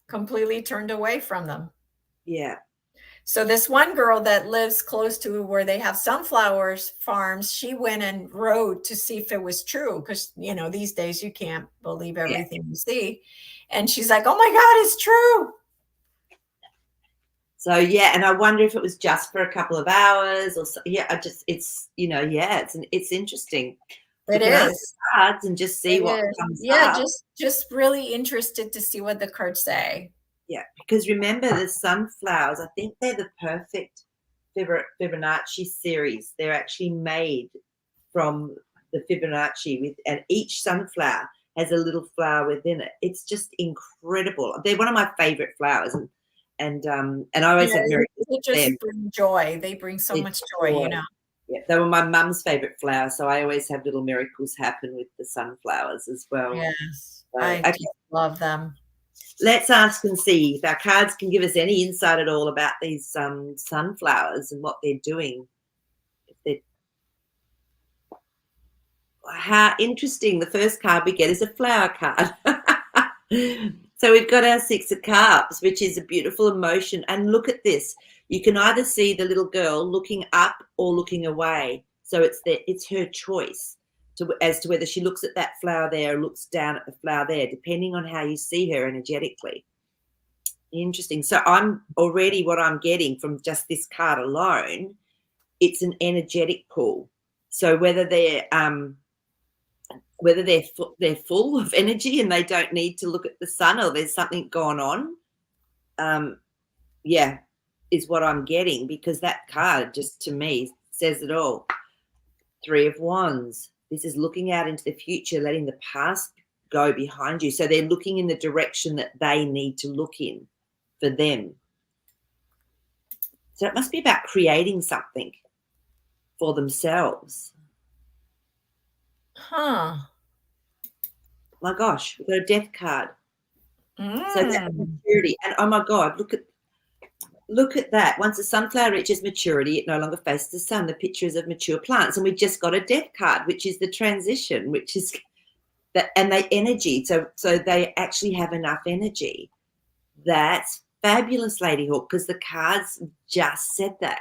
completely turned away from them. Yeah, So this one girl that lives close to where they have sunflowers farms, she went and rode to see if it was true because these days you can't believe yeah. everything you see. And she's like, "Oh my God, it's true." So yeah, and I wonder if it was just for a couple of hours or so. Yeah, yeah, it's interesting. We It can ask the is. cards and just see It what is. comes Yeah, up. just really interested to see what the cards say. Yeah, because remember the sunflowers, I think they're the perfect Fibonacci series. They're actually made from the Fibonacci and each sunflower has a little flower within it. It's just incredible. They're one of my favorite flowers, and I always Yeah, have miracles they with them. just bring joy. They bring so They're much joy. joy. Yeah, they were my mum's favorite flower, so I always have little miracles happen with the sunflowers as well. Yes, So, I okay, just love them. let's ask and see if our cards can give us any insight at all about these sunflowers and what they're doing. If they're, how interesting! The first card we get is a flower card. So we've got our Six of Cups, which is a beautiful emotion. And look at this. You can either see the little girl looking up or looking away. So it's her choice as to whether she looks at that flower there or looks down at the flower there, depending on how you see her energetically. Interesting. So what I'm getting from just this card alone, it's an energetic pull. So whether they're full of energy and they don't need to look at the sun or there's something going on, yeah, is what I'm getting, because that card just to me says it all. Three of Wands. This is looking out into the future, letting the past go behind you. So they're looking in the direction that they need to look in for them. So it must be about creating something for themselves. Huh. My gosh, we've got a death card. So that's Mm. maturity. And oh my God, look at that. Once a sunflower reaches maturity, it no longer faces the sun. The picture is of mature plants. And we just got a death card, which is the transition, which is that, and they energy. So they actually have enough energy. That's fabulous, Lady Hawk, because the cards just said that.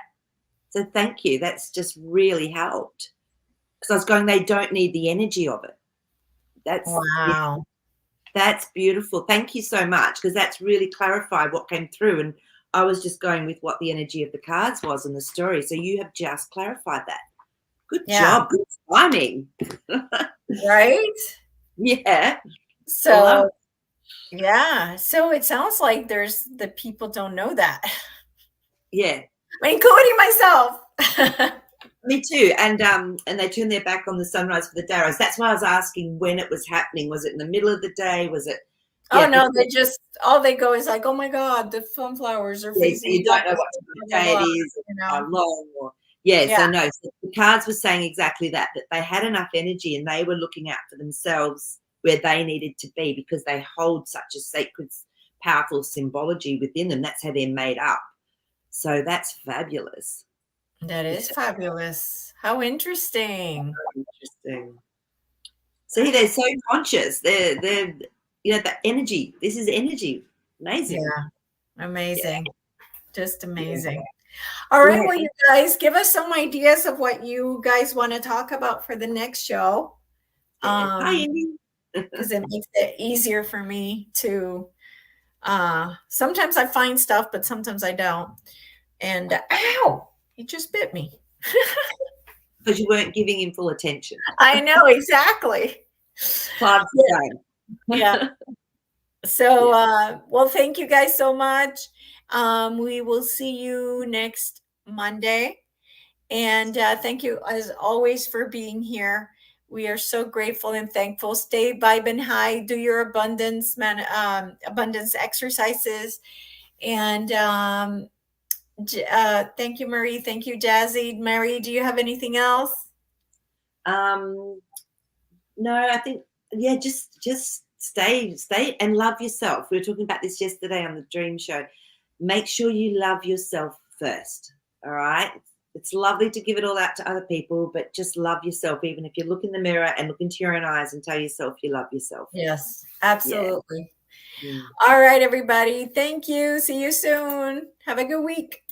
So thank you. That's just really helped. Because I was going, they don't need the energy of it. Yeah, Wow. that's beautiful. Thank you so much, because that's really clarified what came through. And I was just going with what the energy of the cards was in the story. So you have just clarified that. Good Yeah. job. Good timing. Right? Yeah. I love So, yeah. So it sounds like there's the people don't know that, Yeah, including myself. me too. And they turn their back on the sunrise for the dayrise. That's why I was asking when it was happening. Was it in the middle of the day? Was it Oh yeah, no, before? they just all they go is like, "Oh my God, the sunflowers are Yeah, so facing you the don't know what opposite," time of blah, day blah, it blah, is or you how know? long or yeah, Yeah, so no. So the cards were saying exactly that they had enough energy and they were looking out for themselves where they needed to be because they hold such a sacred, powerful symbology within them. That's how they're made up. So that's fabulous. that is It's fabulous. How interesting. interesting. See, they're so conscious. They're the energy. This is energy. Amazing. Yeah, Yeah. amazing. Just Yeah. amazing. All right, Yeah. well, you guys give us some ideas of what you guys want to talk about for the next show. Yeah. Hi, Um, Indy. because it makes it easier for me to sometimes I find stuff, but sometimes I don't. And ow, he just bit me. Because you weren't giving him full attention. I know exactly. Clive's Yeah. the Yeah. same. So Yeah. well, thank you guys so much. We will see you next Monday. And thank you, as always, for being here. We are so grateful and thankful. Stay vibing high. Do your abundance exercises. And thank you, Maree. Thank you, Jazzy. Maree, do you have anything else? Um, no, I think yeah, just stay and love yourself. We were talking about this yesterday on the dream show. Make sure you love yourself first. All right. It's lovely to give it all out to other people, but just love yourself. Even if you look in the mirror and look into your own eyes and tell yourself you love yourself. Yes, Yeah. absolutely. Mm. All right, everybody. Thank you. See you soon. Have a good week.